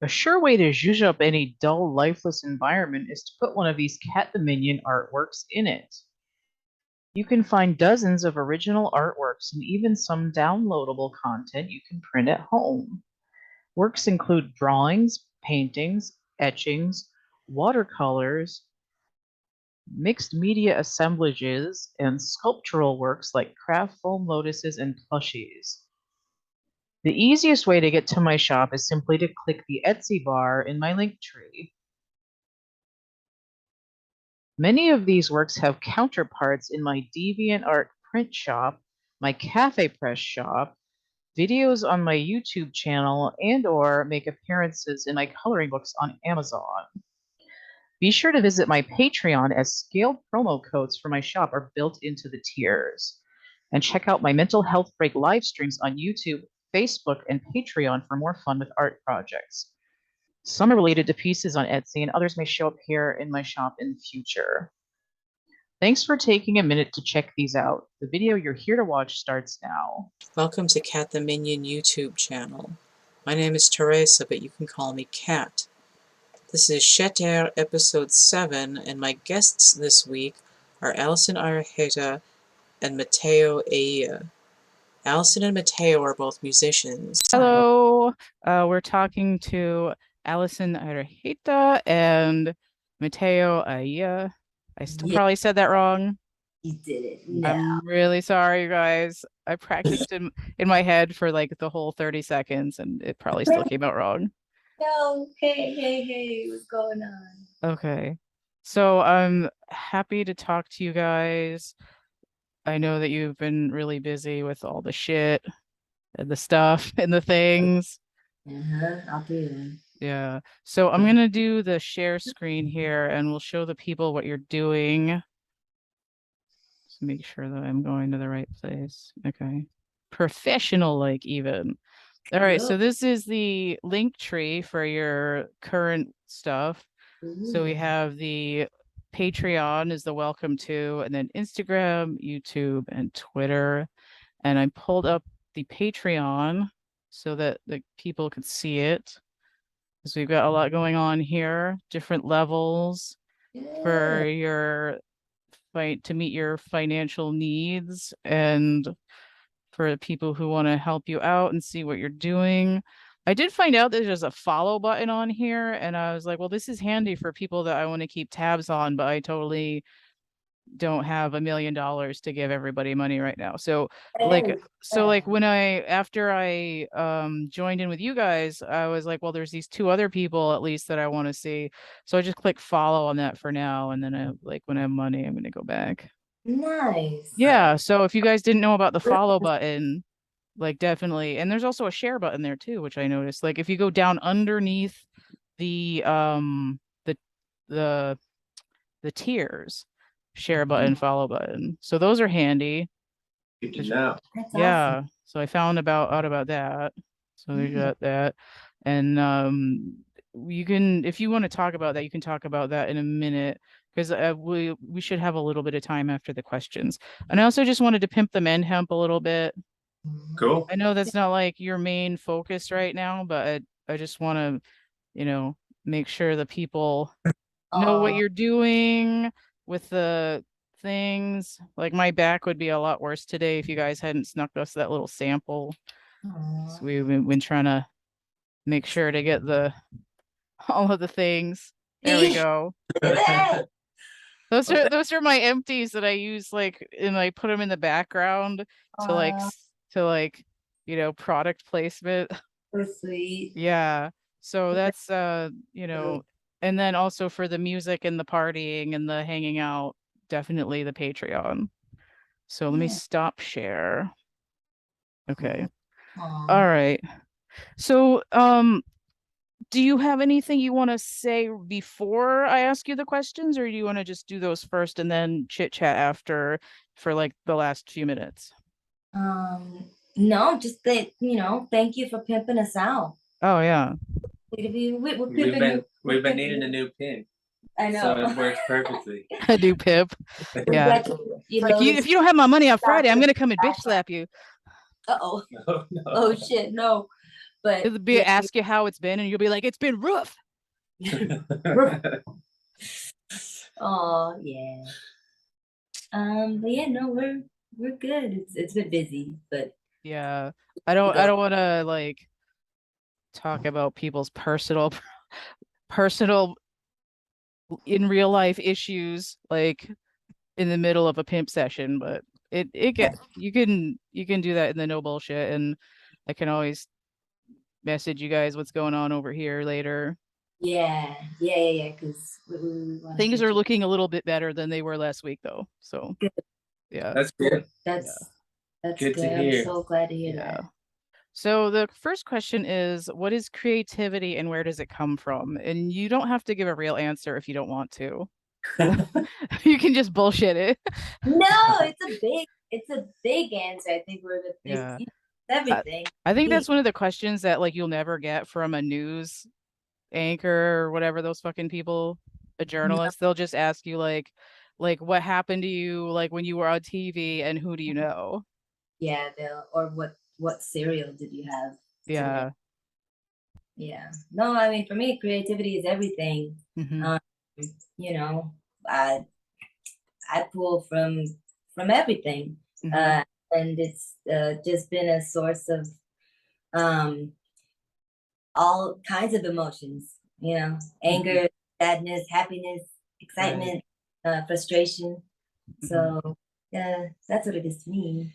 A sure way to zhuzh up any dull, lifeless environment is to put one of these CATtheMinion artworks in it. You can find dozens of original artworks and even some downloadable content you can print at home. Works include drawings, paintings, etchings, watercolors, mixed media assemblages, and sculptural works like craft foam lotuses and plushies. The easiest way to get to my shop is simply to click the Etsy bar in my link tree. Many of these works have counterparts in my DeviantArt print shop, my Cafe Press shop, videos on my YouTube channel, and/or make appearances in my coloring books on Amazon. Be sure to visit my Patreon as scaled promo codes for my shop are built into the tiers. And check out my mental health break live streams on YouTube, Facebook, and Patreon for more fun with art projects. Some are related to pieces on Etsy, and others may show up here in my shop in the future. Thanks for taking a minute to check these out. The video you're here to watch starts now. Welcome to CATtheMinion YouTube channel. My name is Teresa, but you can call me Cat. This is Sheter episode 7, and my guests this week are Allison Iraheta and Matteos Eyia. Allison and Matteo are both musicians. Hello, we're talking to Allison Iraheta and Matteos Eyia. I still probably said that wrong. You did it. No. I'm really sorry, you guys. I practiced in my head for like the whole 30 seconds and it probably still came out wrong. No, hey, what's going on? Okay. So I'm happy to talk to you guys. I know that you've been really busy with all the shit and the stuff and the things. I'll do. Yeah. So I'm gonna do the share screen here and we'll show the people what you're doing. Just make sure that I'm going to the right place. Okay. Professional like even. All right, so this is the link tree for your current stuff. So we have the Patreon is the welcome to, and then Instagram, YouTube, and Twitter. And I pulled up the Patreon so that the people could see it. Because we've got a lot going on here, different levels for your to meet your financial needs and for people who want to help you out and see what you're doing. I did find out that there's a follow button on here, and I was like, well, this is handy for people that I want to keep tabs on, but I totally don't have $1 million to give everybody money right now. So like when after I joined in with you guys, I was like, well, there's these 2 other people at least that I want to see. So I just click follow on that for now, and then I like when I have money, I'm gonna go back. Nice. Yeah, so if you guys didn't know about the follow button, like definitely, and there's also a share button there too, which I noticed. Like if you go down underneath the the tiers, share button, follow button. So those are handy. Good to know. That's Yeah. awesome. So I found out about that. So we got that. And you can, if you want to talk about that, you can talk about that in a minute, because we should have a little bit of time after the questions. And I also just wanted to pimp the men hemp a little bit. Cool. I know that's not like your main focus right now, but I just want to, you know, make sure the people know what you're doing with the things. Like my back would be a lot worse today if you guys hadn't snuck us that little sample. So we've been trying to make sure to get all of the things. There we go. Those are my empties that I use like, and I put them in the background to like you know, product placement. So sweet. Yeah. So that's you know, and then also for the music and the partying and the hanging out, definitely the Patreon. So let me stop share. Okay. All right. So do you have anything you want to say before I ask you the questions, or do you want to just do those first and then chit chat after for like the last few minutes? No, just that, you know, thank you for pimping us out. Oh yeah. We've been needing a new pin. I know. So it works perfectly. A new pip. Yeah. If you don't have my money on Friday, I'm gonna come and bitch slap you. Uh-oh. Oh, no. Oh shit, no. But It'll be ask you how it's been, and you'll be like, it's been rough. oh yeah. But yeah, no, we're good. It's been busy, but Yeah. I don't want to like talk about people's personal in real life issues like in the middle of a pimp session, but you can do that in the no bullshit, and I can always message you guys what's going on over here later. yeah. Because we want Things are looking a little bit better than they were last week, though. So Good. yeah, That's good. That's Good to good. I'm hear. so glad to hear yeah. that. So the first question is, what is creativity and where does it come from? And you don't have to give a real answer if you don't want to. You can just bullshit it. No, it's a big answer. I think we're the big Yeah. everything. I think that's one of the questions that like you'll never get from a news anchor or whatever those fucking people, a journalist. They'll just ask you like what happened to you like when you were on TV and who do you know? Yeah, or what cereal did you have today? Yeah. Yeah. No, I mean for me, creativity is everything. Mhm. You know, I pull from everything. Mhm. And it's just been a source of all kinds of emotions, anger, sadness, happiness, excitement, frustration. So that's what it is to me.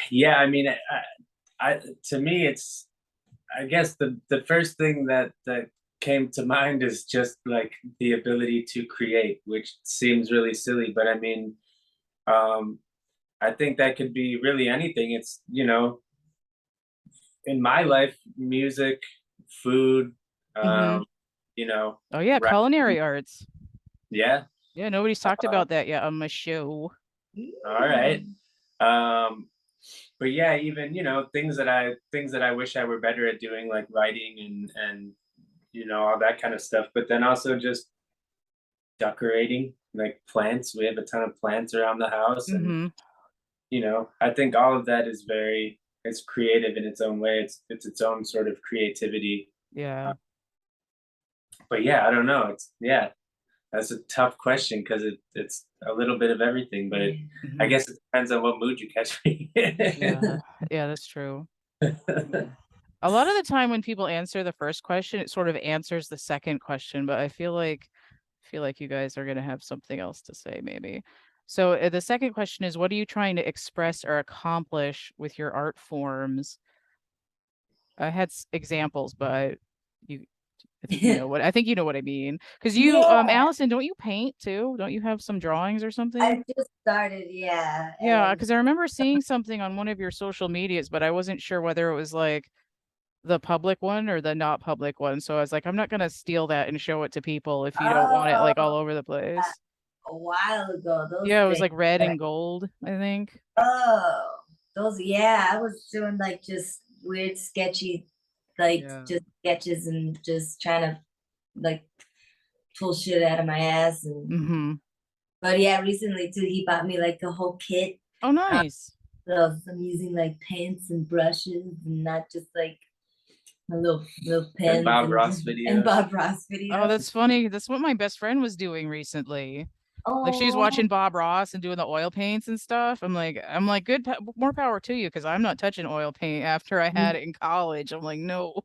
Yeah, I mean, I to me, it's, I guess the first thing that came to mind is just like the ability to create, which seems really silly, but I mean, I think that could be really anything. It's, in my life, music, food, Mhm. Oh yeah, right. culinary arts. Yeah. Yeah, nobody's talked about that yet on my show. All right. But yeah, even, things that I wish I were better at doing, like writing and all that kind of stuff. But then also just decorating, like plants. We have a ton of plants around the house, and Mhm. I think all of that is it's creative in its own way. It's its own sort of creativity. Yeah. But yeah, I don't know. That's a tough question because it's a little bit of everything. But I Mhm. guess it depends on what mood you catch me. Yeah. Yeah, that's true. A lot of the time when people answer the first question, it sort of answers the second question, but I feel like you guys are going to have something else to say maybe. So the second question is, what are you trying to express or accomplish with your art forms? I had examples, but you I think you know what I mean. Because you Yeah, Allison, don't you paint too? Don't you have some drawings or something? I just started, yeah. Yeah, And because I remember seeing something on one of your social medias, but I wasn't sure whether it was like the public one or the not public one. So I was like, I'm not gonna steal that and show it to people if you don't want it like oh, all over the place. a while ago, those Yeah, it was things. like red and gold, I think. Oh, those, yeah, I was doing like just weird, sketchy, like Yeah. just sketches and just trying to like pull shit out of my ass. And Mm-hmm. but yeah, recently too, he bought me like a whole kit. Oh, nice. So I'm using like paints and brushes and not just like my little pens And Bob Ross videos. Bob Ross Oh, videos. that's funny. That's what my best friend was doing recently. Like she was Oh, watching Bob Ross and doing the oil paints and stuff. I'm like, good, more power to you, because I'm not touching oil paint after I had it in college. I'm like, no,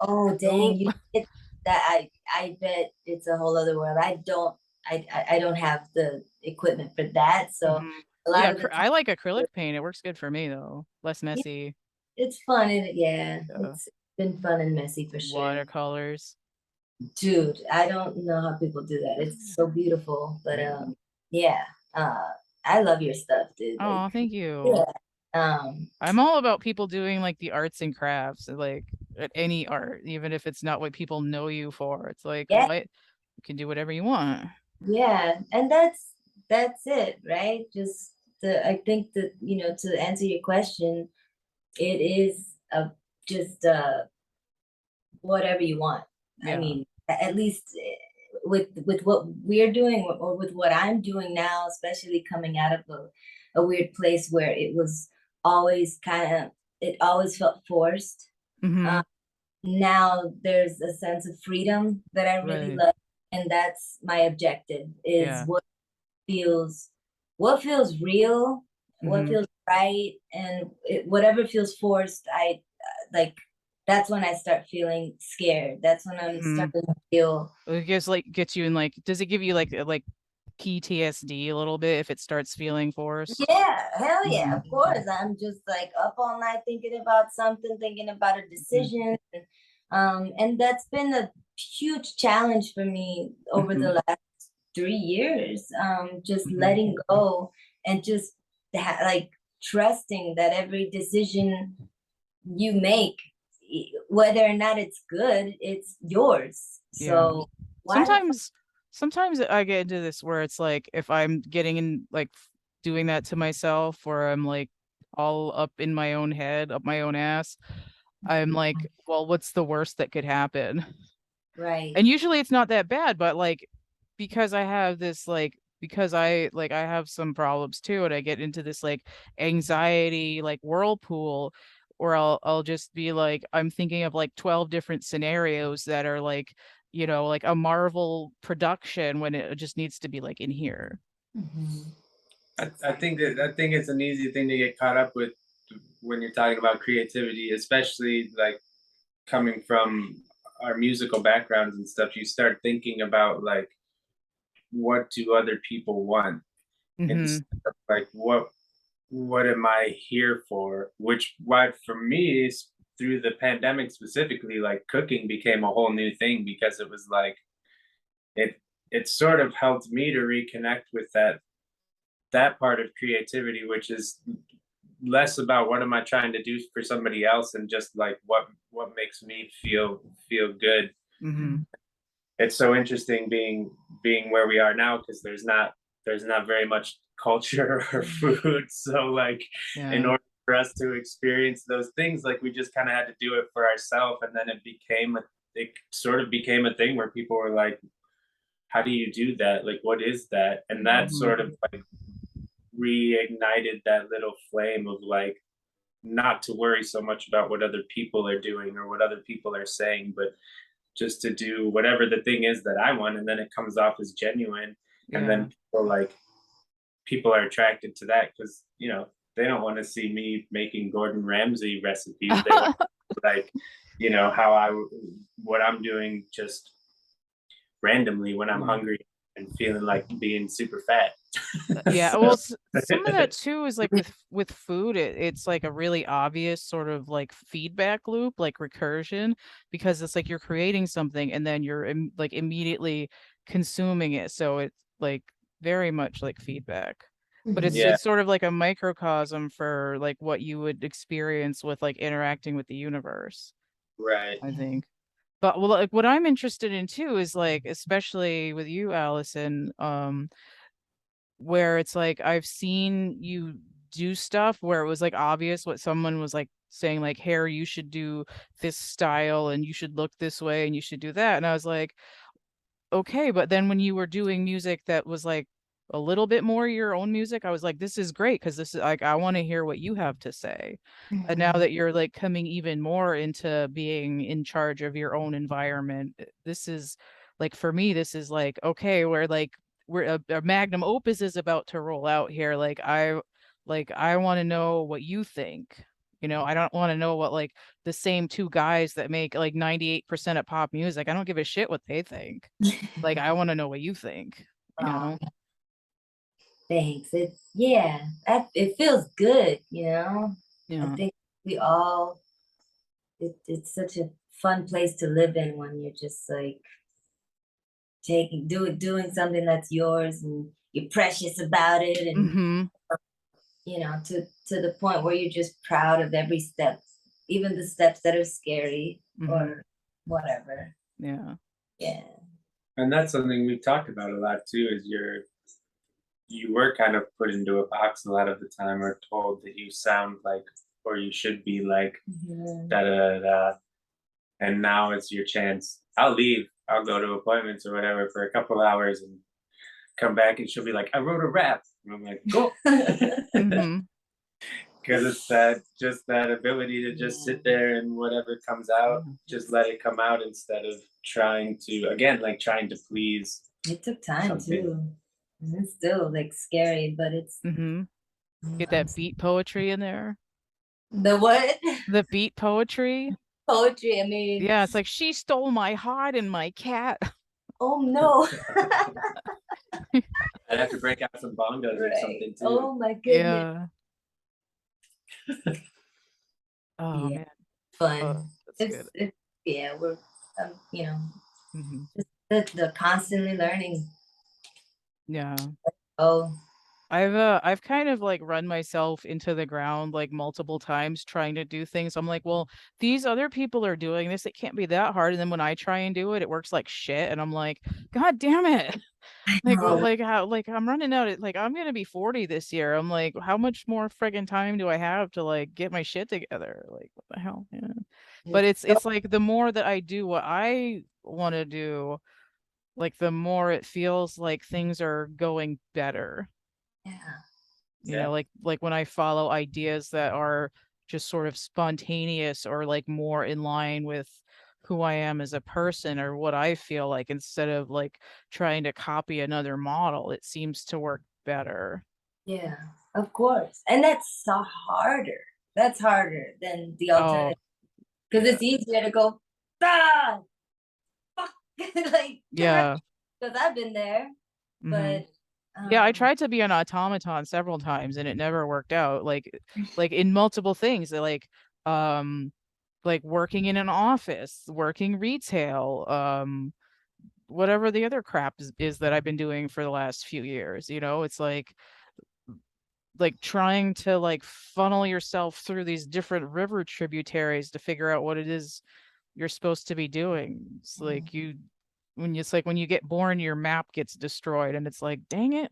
oh, dang! nope. You it, that I bet it's a whole other world. I don't have the equipment for that, so Mhm. a Yeah, lot of the time I like acrylic paint. It works good for me though. Less messy. it's fun. And yeah, Yeah. it's been fun and messy for sure. Watercolors. Dude, I don't know how people do that. It's so beautiful, but yeah, uh, I love your stuff, dude. Oh, Like, thank you. yeah, I'm all about people doing like the arts and crafts, like any art, even if it's not what people know you for. It's like, yeah, what you can do whatever you want. yeah, and that's it, right? Just I think that to answer your question, it is just whatever you want. I Yeah. mean, at least with what we're doing or with what I'm doing now, especially coming out of a weird place where it was always it always felt forced. Mhm. Now there's a sense of freedom that I really Right. love, and that's my objective, is Yeah. feels what feels real, what Mhm. feels right, and whatever feels forced, I like, that's when I start feeling scared. That's when I'm Mhm. starting to feel, It gives gets you in does it give you like PTSD a little bit if it starts feeling forced? yeah, hell yeah, Mhm. of course. I'm just like up all night thinking about something, thinking about a decision. And that's been a huge challenge for me over Mhm. the last 3 years. Just Mhm. letting go, and just like trusting that every decision you make, whether or not it's good, it's yours. Yeah. So why the fuck? Sometimes I get into this where it's like if I'm getting in doing that to myself, or I'm like all up in my own head, up my own ass, I'm like, well, what's the worst that could happen? Right. And usually it's not that bad, but because I have this because I have some problems too, and I get into this anxiety whirlpool where I'll just be like I'm thinking of 12 different scenarios that are like a Marvel production when it just needs to be in here. Mhm. I think it's an easy thing to get caught up with when you're talking about creativity, especially like coming from our musical backgrounds and stuff. You start thinking about like, what do other people want, Mm-hmm. instead of like what am I here for? Which why for me is through the pandemic specifically, like cooking became a whole new thing because it was like it it sort of helped me to reconnect with that part of creativity, which is less about what am I trying to do for somebody else and just like what makes me feel good. Mm-hmm. It's so interesting being where we are now because there's not very much culture or food. So like in Yeah. order for us to experience those things, like we just kind of had to do it for ourselves, and then it sort of became a thing where people were like, how do you do that? Like what is that? And that Mm-hmm. sort of like reignited that little flame of like not to worry so much about what other people are doing or what other people are saying, but just to do whatever the thing is that I want, and then it comes off as genuine, and Yeah. then people are attracted to that because they don't want to see me making Gordon Ramsay recipes. They want like how what I'm doing just randomly when I'm Yeah. hungry and feeling like being super fat. Yeah, So well, some of that too is with food, it's like a really obvious sort of feedback loop, like recursion, because it's like you're creating something and then you're immediately consuming it, so it's like very much like feedback. But it's yeah, it's sort of like a microcosm for like what you would experience with interacting with the universe, right. I think. But well, like what I'm interested in too is especially with you, Allison, where it's like I've seen you do stuff where it was obvious what someone was saying hair, you should do this style and you should look this way and you should do that. And I was like, okay, but then when you were doing music that was a little bit more your own music, I was like, this is great because this is I want to hear what you have to say. And now that you're coming even more into being in charge of your own environment, this is for me, this is okay, we're a magnum opus is about to roll out here. I want to know what you think. I don't want to know what the same two guys that make 98% of pop music. I don't give a shit what they think. I want to know what you think, you Oh, know? thanks. It feels good, you know. I Yeah. think we all, it's such a fun place to live in when you're just like doing something that's yours and you're precious about it, and Mm-hmm. to the point where you're just proud of every step, even the steps that are scary Mm-hmm. or whatever. Yeah. Yeah. And that's something we've talked about a lot too, is you were kind of put into a box a lot of the time, or told that you sound like, or you should be like, Mhm. da da da da. And now it's your chance. I'll leave. I'll go to appointments or whatever for a couple hours and come back, and she'll be like, I wrote a rap. And I'm like, cool. Mm-hmm. because it's that just that ability to just sit there and whatever comes out, just let it come out instead of trying to, again, like trying to please. It took time something. too. And it's still like scary, but it's Get that beat poetry in there. the what? The beat poetry. Poetry. I mean, Yeah, it's like she stole my heart and my cat. oh no. I'd have to break out some bongos or something too. Oh my goodness. Yeah. Oh Yeah. man. Fun. Oh, that's good. It's yeah, we're you know, Mhm. just the constantly learning. Yeah. Oh, I've kind of like run myself into the ground like multiple times trying to do things. I'm like, well, these other people are doing this. It can't be that hard. And then when I try and do it, it works like shit. And I'm like, God damn it. Like, know. like how, like I'm running out of, like, I'm gonna be 40 this year. I'm like, how much more friggin' time do I have to like get my shit together? Like, what the hell? Yeah. But it's like the more that I do what I want to do, like the more it feels like things are going better. Yeah. You know, like when I follow ideas that are just sort of spontaneous or like more in line with who I am as a person or what I feel like, instead of like trying to copy another model, it seems to work better. Yeah, of course. And that's so harder. That's harder than the Oh, alternative. Because it's easier to go, ah, fuck, like, yeah. because I've been there. But yeah, I tried to be an automaton several times and it never worked out. Like in multiple things, like working in an office, working retail, whatever the other crap is that I've been doing for the last few years. You know, it's like trying to like funnel yourself through these different river tributaries to figure out what it is you're supposed to be doing. It's like when you get born, your map gets destroyed and it's like, dang it.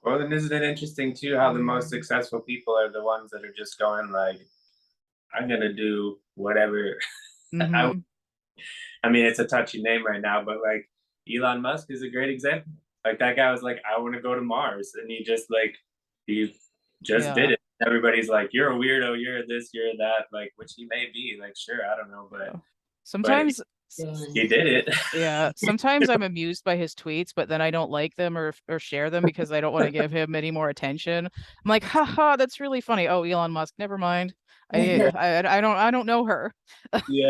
Well, then isn't it interesting too how the most successful people are the ones that are just going like, I'm gonna do whatever. I mean, it's a touchy name right now, but like Elon Musk is a great example. Like that guy was like, I want to go to Mars, and he just did it. Everybody's like, you're a weirdo, you're this, you're that, like, which he may be. Like, sure, I don't know, but sometimes he did it. Yeah, sometimes I'm amused by his tweets, but then I don't like them or share them because I don't want to give him any more attention. I'm like, haha, that's really funny. Oh, Elon Musk, never mind. I don't know her. Yeah.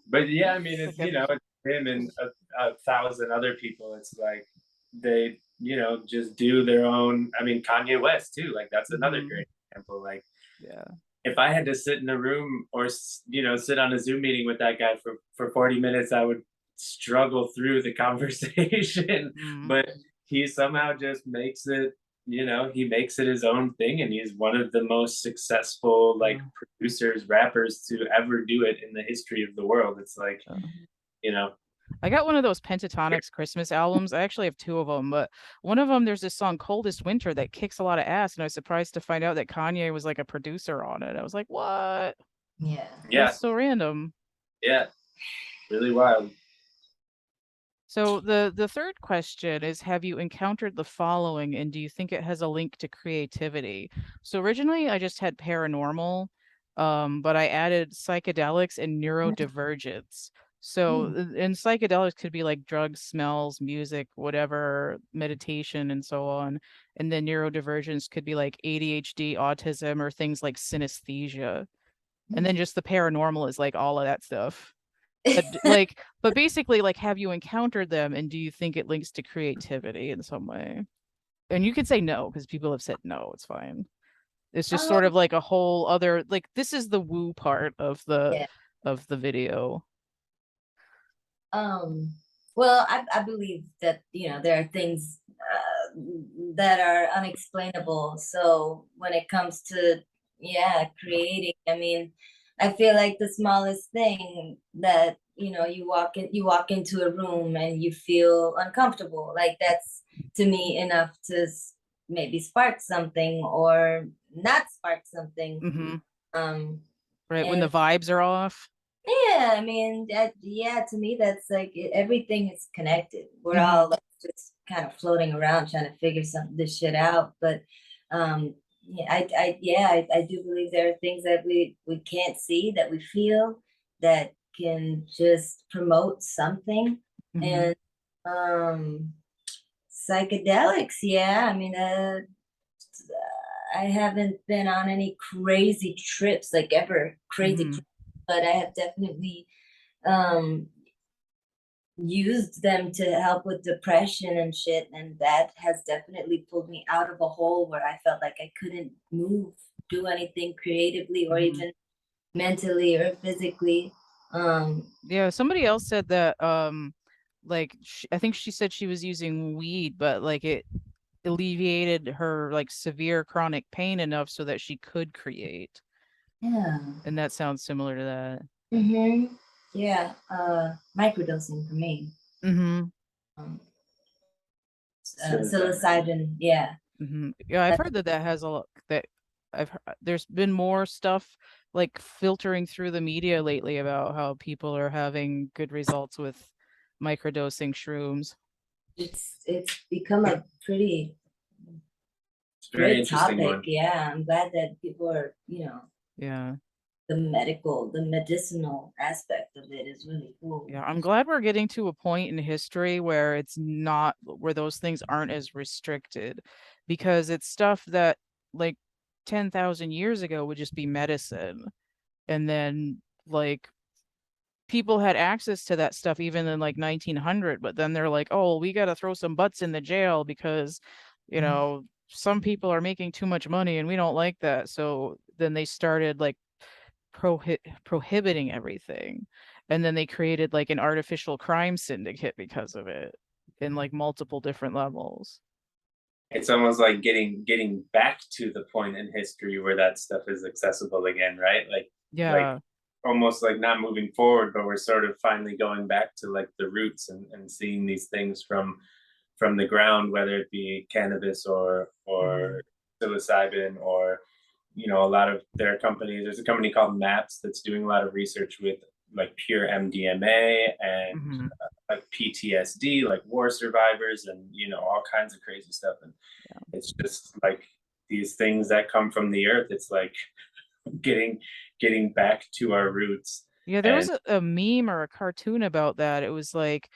But yeah, I mean, it's, you know, it's him and a thousand other people. It's like they, you know, just do their own. I mean, Kanye West too. Like that's another great example. Like, yeah, if I had to sit in a room or, you know, sit on a Zoom meeting with that guy for 40 minutes, I would struggle through the conversation. But he somehow just makes it, you know, he makes it his own thing, and he's one of the most successful like producers, rappers to ever do it in the history of the world. It's like, you know, I got one of those Pentatonics Christmas albums. I actually have two of them, but one of them, there's this song Coldest Winter that kicks a lot of ass, and I was surprised to find out that Kanye was like a producer on it. I was like, what? Yeah. That's so random. Yeah, really wild. So the third question is, have you encountered the following, and do you think it has a link to creativity? So originally I just had paranormal, but I added psychedelics and neurodivergence. So and psychedelics could be like drugs, smells, music, whatever, meditation, and so on. And then neurodivergence could be like ADHD, autism, or things like synesthesia. And then just the paranormal is like all of that stuff. But basically, like, have you encountered them, and do you think it links to creativity in some way? And you could say no, because people have said no, it's fine. It's just sort of like a whole other, like, this is the woo part of the video. Well, I believe that, you know, there are things that are unexplainable. So when it comes to creating, I mean, I feel like the smallest thing that, you know, you walk into a room and you feel uncomfortable, like that's to me enough to maybe spark something or not spark something. Right, when the vibes are off. Yeah, I mean, to me, that's like everything is connected. We're all like just kind of floating around trying to figure this shit out. But I do believe there are things that we can't see, that we feel, that can just promote something. Mhm. And psychedelics, yeah, I mean, I haven't been on any crazy trips, like ever crazy Mhm. trips, but I have definitely um used them to help with depression and shit, and that has definitely pulled me out of a hole where I felt like I couldn't move, do anything creatively or Mhm. even mentally or physically. Yeah, somebody else said that like I think she said she was using weed, but like it alleviated her like severe chronic pain enough so that she could create. Yeah. And that sounds similar to that. Mm-hmm. Yeah. Microdosing for me. Mhm. Um, Psilocybin. psilocybin. Yeah. Yeah, I've That- heard that that has a lot that there's been more stuff like filtering through the media lately about how people are having good results with microdosing shrooms. it's become a pretty It's a very great interesting topic. one. Yeah, I'm glad that people are, Yeah. the medicinal aspect of it is really cool. Yeah, I'm glad we're getting to a point in history where it's not where those things aren't as restricted because it's stuff that like 10,000 years ago would just be medicine. And then like people had access to that stuff even in like 1900, but then they're like, "Oh, we got to throw some butts in the jail because, some people are making too much money and we don't like that." So then they started like prohibiting everything. And then they created like an artificial crime syndicate because of it in like multiple different levels. It's almost like getting back to the point in history where that stuff is accessible again, right? Like Yeah. almost like not moving forward, but we're sort of finally going back to like the roots and seeing these things from the ground, whether it be cannabis or psilocybin or a lot of their companies. There's a company called Maps that's doing a lot of research with like pure MDMA and Hmm. like PTSD, like war survivors, and all kinds of crazy stuff. And it's just like these things that come from the earth. It's like getting getting back to our roots. Yeah, there was And a meme or a cartoon about that. It was like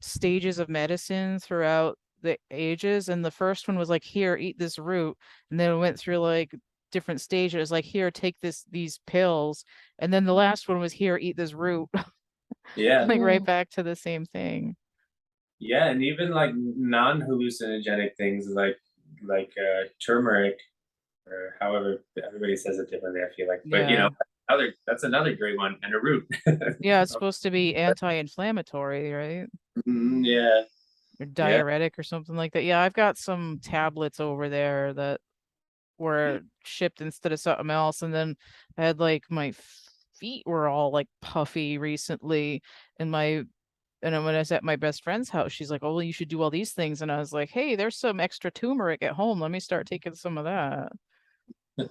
stages of medicine throughout the ages, and the first one was like, "Here, eat this root," and then it went through like different stages, like, "Here, take these pills," and then the last one was, "Here, eat this root," yeah, like right back to the same thing. yeah, and even like non-hallucinogenic things like turmeric, or however everybody says it differently, I feel like. But Yeah, that's another great one, and a root. yeah, it's supposed to be anti-inflammatory, right? Yeah, Or yeah, diuretic or something like that. Yeah, I've got some tablets over there that were shipped instead of something else. And then I had like my feet were all like puffy recently. And then when I was at my best friend's house, she's like, "Oh, well, you should do all these things." And I was like, "Hey, there's some extra turmeric at home. Let me start taking some of that." Yeah.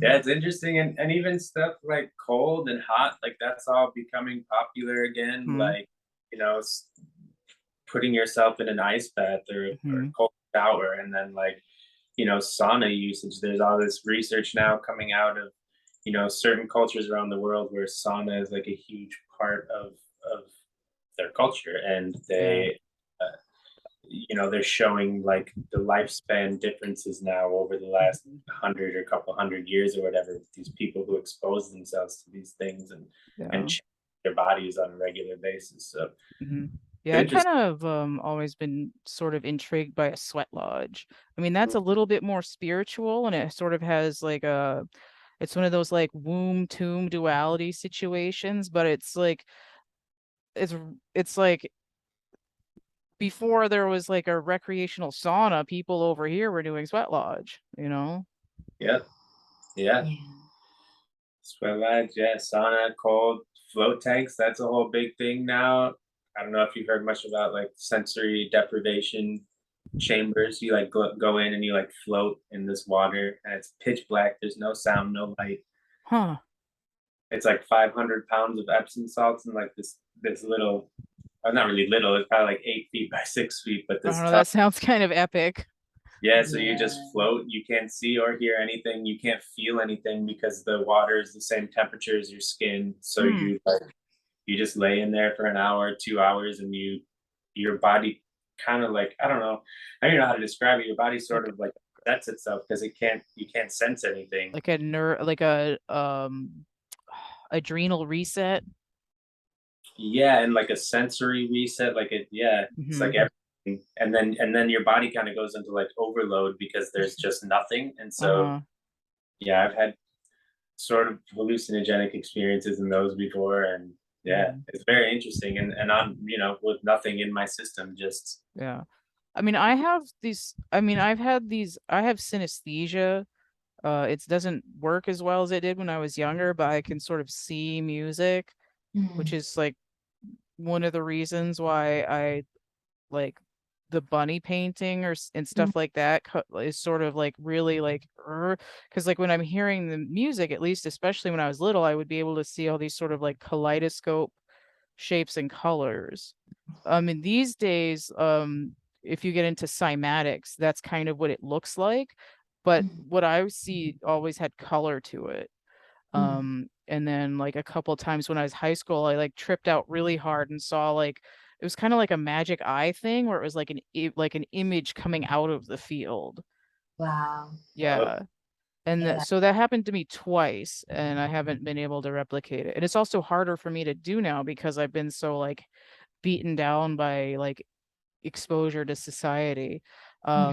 yeah. It's interesting, and even stuff like cold and hot, like that's all becoming popular again. Hmm. Like you know, putting yourself in an ice bath or Hmm. cold shower, and then like sauna usage. There's all this research now coming out of certain cultures around the world where sauna is like a huge part of their culture, and Yeah. uh, they're showing like the lifespan differences now over the last Mhm. 100 or couple 100 years or whatever, with these people who expose themselves to these things and Yeah. change their bodies on a regular basis. So Hmm. Yeah, I kind interesting. of always been sort of intrigued by a sweat lodge. I mean, that's a little bit more spiritual and it sort of has like it's one of those like womb tomb duality situations, but it's it's like before there was like a recreational sauna, people over here were doing sweat lodge, you know? Yeah, yeah. Yeah. Sweat lodge, yeah, sauna, cold, float tanks. That's a whole big thing now. I don't know if you've heard much about like sensory deprivation chambers. You like go in and you like float in this water, and it's pitch black. There's no sound, no light. Huh. It's like 500 pounds of Epsom salts and like this little, not really little. It's probably like 8 feet by 6 feet, but I don't this know, tub. that sounds kind of epic. Yeah, so you just float. You can't see or hear anything. You can't feel anything because the water is the same temperature as your skin. So you just lay in there for an hour, 2 hours, and your body kind of like, I don't know, I don't know how to describe it. Your body sort of like sets itself because you can't sense anything. Like a adrenal reset. Yeah, and like a sensory reset, it's like everything. And then your body kind of goes into like overload because there's just nothing. And so yeah, I've had sort of hallucinogenic experiences in those before, and yeah, it's very interesting. And I'm, with nothing in my system, just Yeah. I mean, I have synesthesia. It doesn't work as well as it did when I was younger, but I can sort of see music, which is like one of the reasons why I like the bunny painting and stuff like that is sort of like really like, because like when I'm hearing the music, at least especially when I was little, I would be able to see all these sort of like kaleidoscope shapes and colors. And these days, if you get into cymatics, that's kind of what it looks like. But what I see always had color to it. And then like a couple times when I was high school, I like tripped out really hard and saw like it was kind of like a magic eye thing where it was like an image coming out of the field. Wow. Yeah. And Yeah. so that happened to me twice, and I haven't been able to replicate it. And it's also harder for me to do now because I've been so like beaten down by like exposure to society. But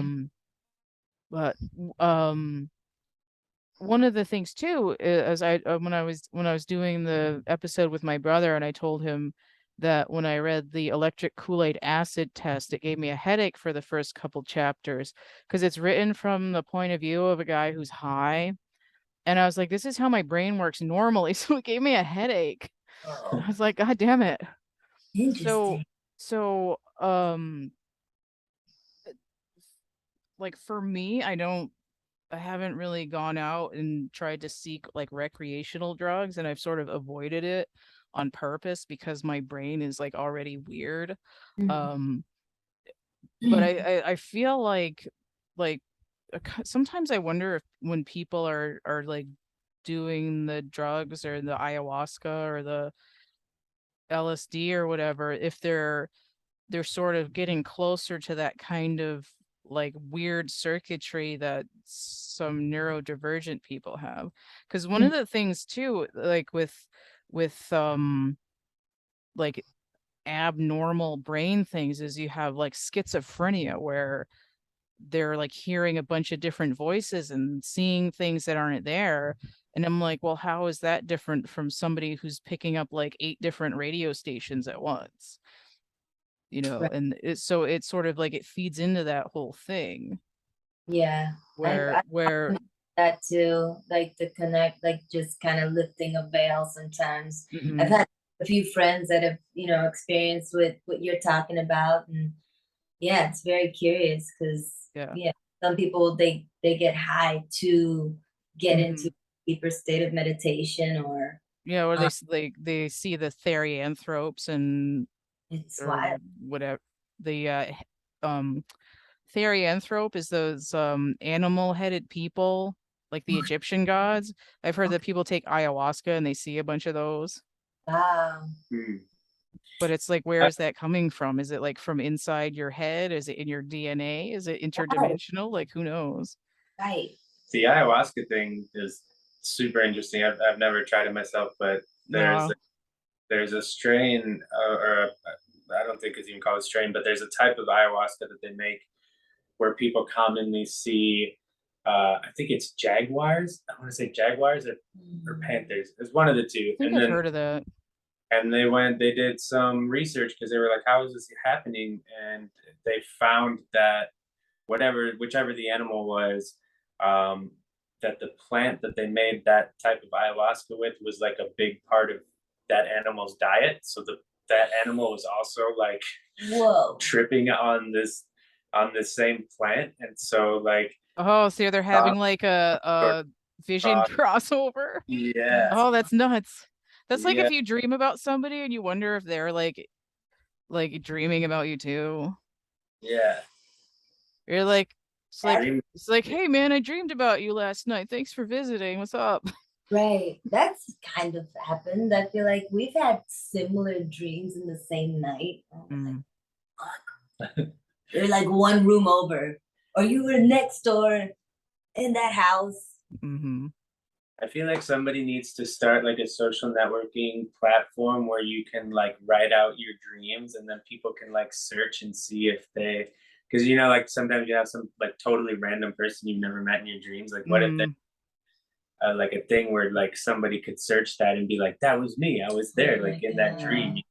one of the things too, as I when I was doing the episode with my brother, and I told him that when I read the electric Kool-Aid acid test, it gave me a headache for the first couple chapters because it's written from the point of view of a guy who's high. And I was like, this is how my brain works normally. So it gave me a headache. I was like, God damn it. Interesting. So like for me, I haven't really gone out and tried to seek like recreational drugs, and I've sort of avoided it on purpose because my brain is like already weird. Um but I feel like sometimes I wonder if when people are like doing the drugs or the ayahuasca or the LSD or whatever, if they're sort of getting closer to that kind of like weird circuitry that some neurodivergent people have. Because one of the things too, like with like abnormal brain things, is you have like schizophrenia where they're like hearing a bunch of different voices and seeing things that aren't there. And I'm like, well, how is that different from somebody who's picking up like 8 different radio stations at once? Right. And so it's sort of like it feeds into that whole thing Yeah. where That too, like the connect, like just kind of lifting a veil sometimes. I've Mhm. had a few friends that have, experienced with what you're talking about. And yeah, it's very curious because Yeah. yeah, some people they get high to get into Mhm. a deeper state of meditation or Yeah, or they see the therianthropes and it's or wild. whatever. The um therianthrope is those animal headed people like the Egyptian gods. I've heard that people take ayahuasca and they see a bunch of those. Wow. But it's like, where is that coming from? Is it like from inside your head? Is it in your DNA? Is it Right. interdimensional? Like, who knows? Right. the ayahuasca thing is super interesting. I've never tried it myself, but there's No. there's a strain, I don't think it's even called a strain, but there's a type of ayahuasca that they make where people commonly see. I think it's jaguars. I want to say jaguars or panthers. It's one of the two. I think And I've then heard of that. they did some research because they were like, how is this happening? And they found that whichever the animal was, um, that the plant that they made that type of ayahuasca with was like a big part of that animal's diet. So that animal was also like Whoa. tripping on this same plant, and so like Oh, so they're having like or a vision crossover. yeah, Oh, that's nuts. That's like yeah, if you dream about somebody and you wonder if they're like dreaming about you too. yeah. You're like, It's like, hey man, I dreamed about you last night. Thanks for visiting. What's up? Right. That's kind of happened. I feel like we've had similar dreams in the same night. Mm. Fuck. They're like one room over, or you were next door in that house. Mm-hmm. I feel like somebody needs to start like a social networking platform where you can like write out your dreams and then people can like search and see if they, because you know, like sometimes you have some like totally random person you've never met in your dreams. Like, what if they like a thing where like somebody could search that and be like, that was me, I was there, like in that dream.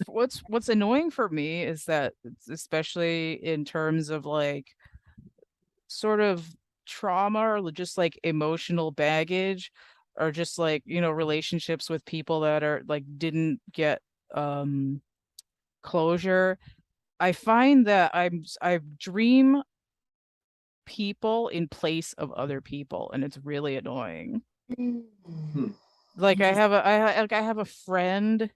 What's annoying for me is that, especially in terms of like sort of trauma or just like emotional baggage, or just like, you know, relationships with people that are like didn't get closure. I find that I dream people in place of other people, and it's really annoying. Like I have a friend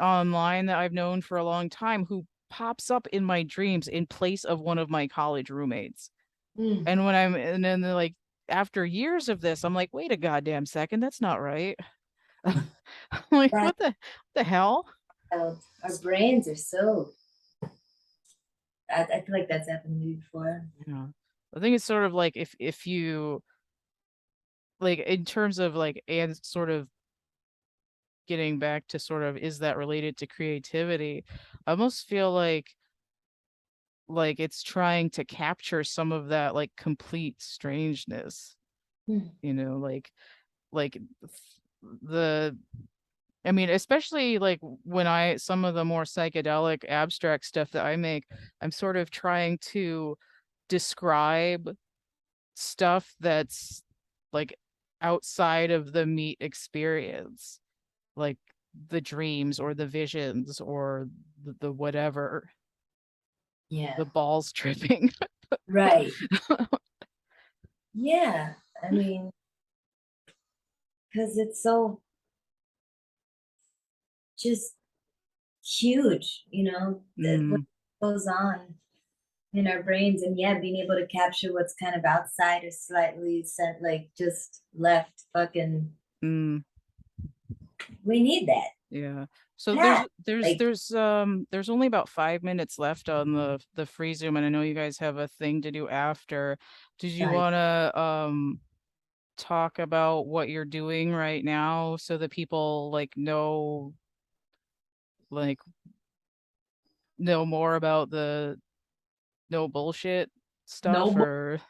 online that I've known for a long time who pops up in my dreams in place of one of my college roommates. And then like after years of this, I'm like, wait a goddamn second, that's not right. I'm like, what the hell? Our brains are so. I feel like that's happened to me before. Yeah, I think it's sort of like if you like, in terms of like, and sort of getting back to sort of, is that related to creativity? I almost feel like it's trying to capture some of that like complete strangeness, you know, like the I mean, especially like when some of the more psychedelic abstract stuff that I make, I'm sort of trying to describe stuff that's like outside of the meat experience, like the dreams or the visions or the whatever. Yeah. The balls tripping. Right. Yeah. I mean, because it's so just huge, you know, what goes on in our brains. And yeah, being able to capture what's kind of outside or slightly sent, like just left fucking. We need that. Yeah. So Yeah. there's only about 5 minutes left on the free Zoom, and I know you guys have a thing to do after. Did you want to talk about what you're doing right now so that people like know more about the no bullshit stuff, or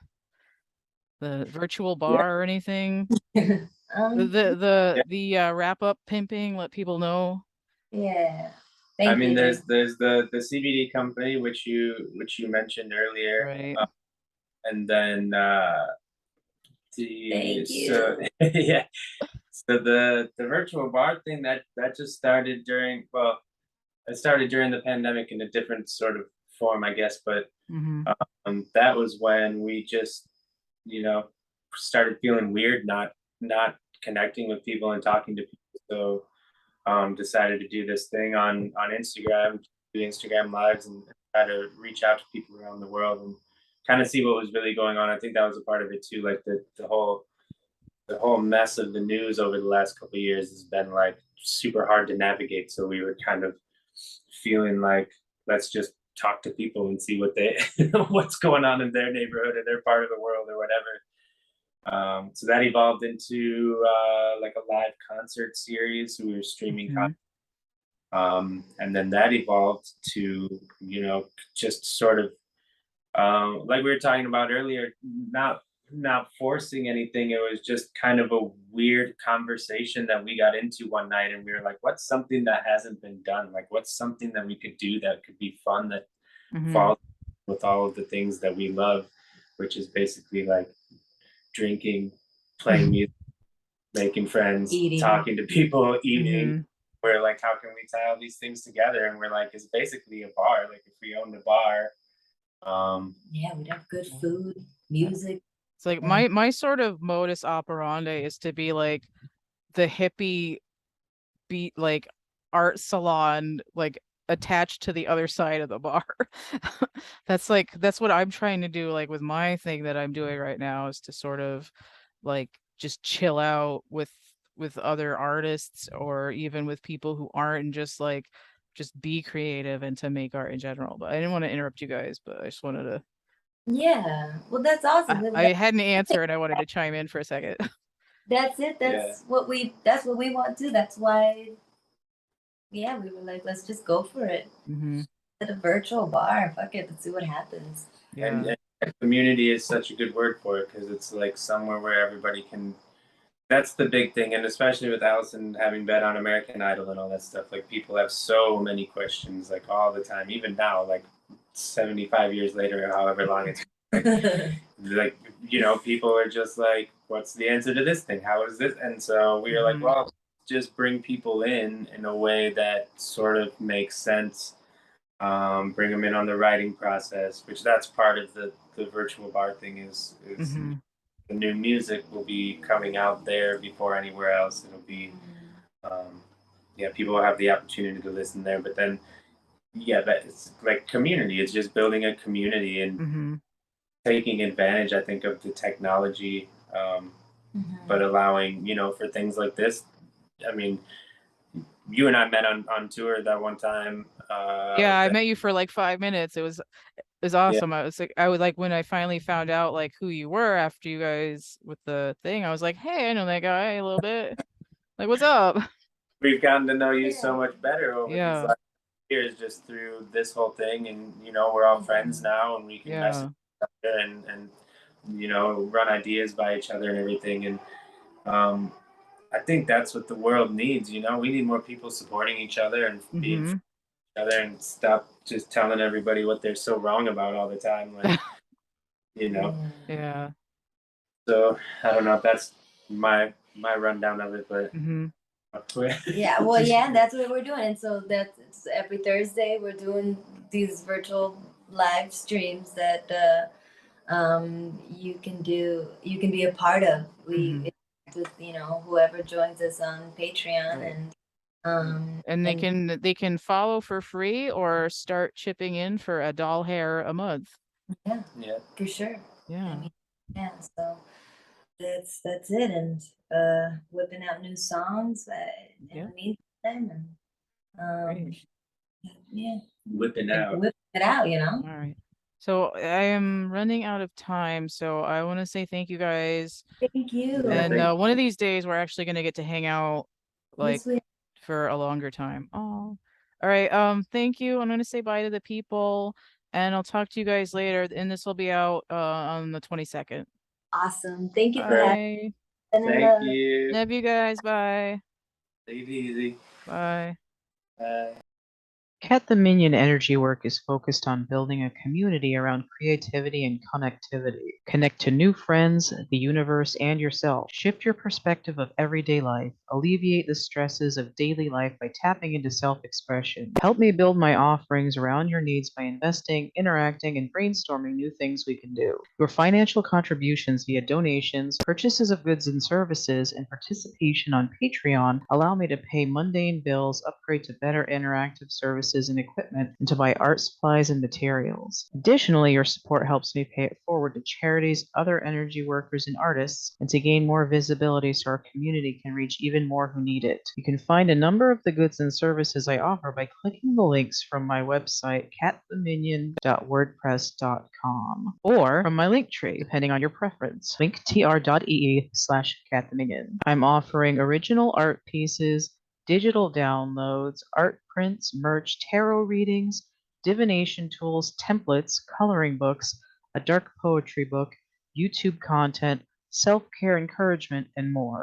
the virtual bar or anything? The wrap up pimping, let people know. Yeah. I mean, there's the CBD company which you mentioned earlier, right? And then Thank you. so yeah, so the virtual bar thing that just started during, well, it started during the pandemic in a different sort of form, I guess, but that was when we just, you know, started feeling weird, not connecting with people and talking to people. So decided to do this thing on Instagram, do Instagram lives and try to reach out to people around the world and kind of see what was really going on. I think that was a part of it too. Like the whole mess of the news over the last couple of years has been like super hard to navigate. So we were kind of feeling like, let's just talk to people and see what they what's going on in their neighborhood or their part of the world or whatever. So that evolved into like a live concert series. So we were streaming and then that evolved to, you know, just sort of like we were talking about earlier, not forcing anything. It was just kind of a weird conversation that we got into one night, and we were like, what's something that hasn't been done? Like, what's something that we could do that could be fun, that falls with all of the things that we love, which is basically like drinking, playing music, making friends, talking to people, eating. We're like, how can we tie all these things together? And we're like, it's basically a bar. Like if we owned a bar, yeah, we'd have good food, music. It's like my sort of modus operandi is to be like the hippie beat, like art salon, like attached to the other side of the bar. That's what I'm trying to do, like with my thing that I'm doing right now, is to sort of like just chill out with other artists, or even with people who aren't, and just be creative and to make art in general. But I didn't want to interrupt you guys, but I just wanted to. Yeah, well, that's awesome. I had an answer and I wanted to chime in for a second. That's it. That's what we want to. That's why, yeah, we were like, let's just go for it. Mm-hmm. At a virtual bar, fuck it, let's see what happens. Yeah. And community is such a good word for it, because it's like somewhere where everybody can. That's the big thing, and especially with Allison having been on American Idol and all that stuff, like people have so many questions, like all the time, even now, like 75 years later, or however long it's like, you know, people are just like, what's the answer to this thing? How is this? And so we were like, well, just bring people in a way that sort of makes sense. Bring them in on the writing process, which that's part of the virtual bar thing is the new music will be coming out there before anywhere else. It'll be, people will have the opportunity to listen there, but then, that it's like community. It's just building a community and taking advantage, I think, of the technology, but allowing, for things like this. I mean, you and I met on tour that one time. Yeah, I met you for like 5 minutes. It was awesome. Yeah. I was like, when I finally found out like who you were after you guys with the thing, I was like, hey, I know that guy a little bit. Like, what's up? We've gotten to know you so much better over these last years, just through this whole thing, and we're all friends now, and we can message each other and run ideas by each other and everything. And I think that's what the world needs. We need more people supporting each other and being for each other, and stop just telling everybody what they're so wrong about all the time. Like, Yeah. So I don't know if that's my rundown of it, but yeah, well, yeah, that's what we're doing. And so that's every Thursday we're doing these virtual live streams that you can be a part of. We with whoever joins us on Patreon, and they can follow for free or start chipping in for $1 a month. Yeah, for sure. Yeah. So that's it, and whipping out new songs in the meantime, and whipping it out, All right. So I am running out of time, so I want to say thank you guys. Thank you. And one of these days we're actually going to get to hang out like for a longer time. Oh, all right. Thank you. I'm going to say bye to the people, and I'll talk to you guys later. And this will be out on the 22nd. Awesome. Thank you. Bye. Thank you. Love you guys. Bye. Take it easy. Bye. Bye. CATtheMinion energy work is focused on building a community around creativity and connectivity. Connect to new friends, the universe, and yourself. Shift your perspective of everyday life. Alleviate the stresses of daily life by tapping into self-expression. Help me build my offerings around your needs by investing, interacting, and brainstorming new things we can do. Your financial contributions via donations, purchases of goods and services, and participation on Patreon allow me to pay mundane bills, upgrade to better interactive services and equipment, and to buy art supplies and materials. Additionally, your support helps me pay it forward to charities, other energy workers, and artists, and to gain more visibility so our community can reach even more who need it. You can find a number of the goods and services I offer by clicking the links from my website, cattheminion.wordpress.com, or from my link tree, depending on your preference, linktr.ee/cattheminion. I'm offering original art pieces, digital downloads, art prints, merch, tarot readings, divination tools, templates, coloring books, a dark poetry book, YouTube content, self-care encouragement, and more.